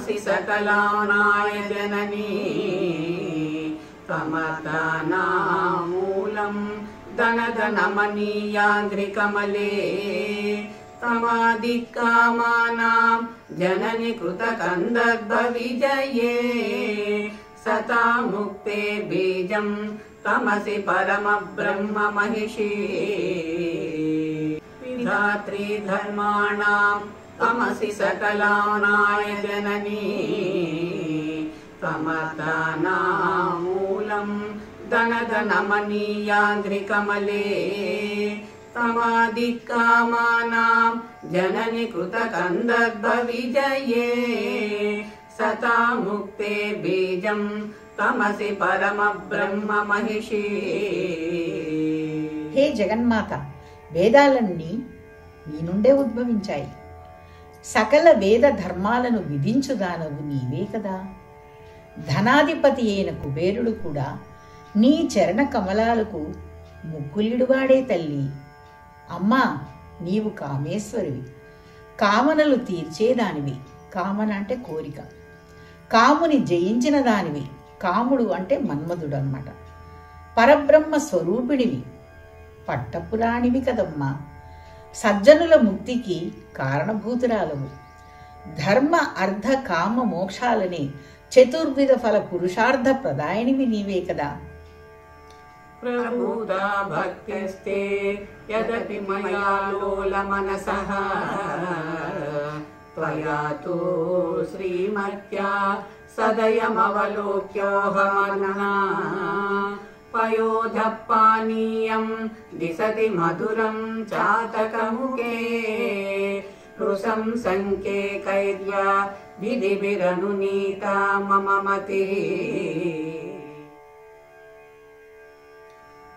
तमसि सकलानाय जननी तमतानामूलं दनदनमनीयाङ्घ्रिकमले तमादिकामानां जननि कृतकन्दर्भविजये सता मुक्ते बीजं तमसि परमब्रह्म महिषी विधात्री धर्माणां तमसि सकलानाय जननी तमतानामूलं दनदनमनीयाङ्घ्रिकमले तमादिकामानां जननि कृतकन्दर्भविजये सता मुक्ते बीजं तमसि परमब्रह्म महिषी। हे జగన్మాత, వేదాలన్నీ నీ నుండే ఉద్భవించాయి. సకల వేద ధర్మాలను విధించుదానవు నీవే కదా. ధనాధిపతి అయిన కుబేరుడు కూడా నీ చరణ కమలాలకు ముక్కులిడువాడే తల్లి. అమ్మా, నీవు కామేశ్వరివి, కామనలు తీర్చేదానివి. కామన అంటే కోరిక. కాముని జయించిన దానివి. కాముడు అంటే మన్మధుడు అన్నమాట. పరబ్రహ్మ స్వరూపిణివి, పట్టపురాణివి కదమ్మా. సజ్జనుల ముక్తికి కారణభూతురాలవు. ధర్మ అర్థ కామ మోక్షాలని చతుర్విధ ఫల పురుషార్థ ప్రదాయనివి నీవే కదా. प्रबुधा भक्तिस्ते यदपि मया लोलमनसः त्वया तु श्रीमत्या सदयमवलोक्योऽहमनः पयोधपानीयं दिशति मधुरं चातकमुखे रुसं संकेकैर्या विधिभिरनुनीता मम मतिः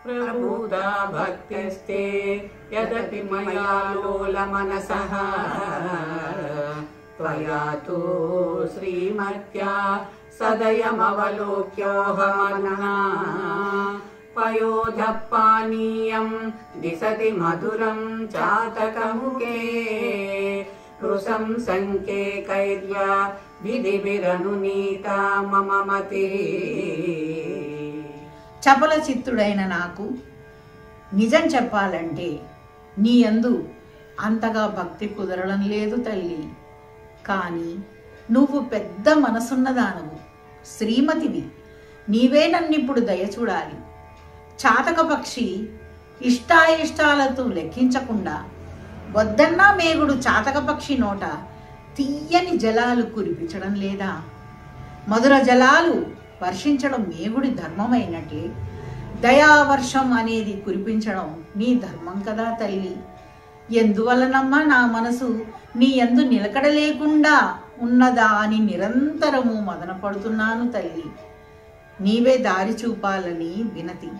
प्रबुधा भक्तिस्ते यदपि मया लोलमनसः त्वया तु श्रीमत्या सदयमवलोक्योऽहमनः पयोधपानीयं दिशति मधुरं चातकमुखे रुसं संकेकैर्या विधिभिरनुनीता मम मतिः। చపల చిత్తుడైన నాకు నిజం చెప్పాలంటే నీ యందు అంతగా భక్తి కుదరడం లేదు తల్లి. కానీ నువ్వు పెద్ద మనసున్నదానవు, శ్రీమతివి. నీవే నన్నిప్పుడు దయచూడాలి. చాతక పక్షి ఇష్టాయిష్టాలతో లెక్కించకుండా వద్దన్నా మేగుడు చాతక పక్షి నోట తీయని జలాలు కురిపించడం లేదా? మధుర జలాలు వర్షించడం మేగుడి ధర్మమైనట్లే దయావర్షం అనేది కురిపించడం నీ ధర్మం కదా తల్లి. ఎందువలనమ్మా నా మనసు నీ యందు నిలకడ లేకుండా ఉన్నదా అని నిరంతరము మదన పడుతున్నాను తల్లి. నీవే దారి చూపాలని వినతి.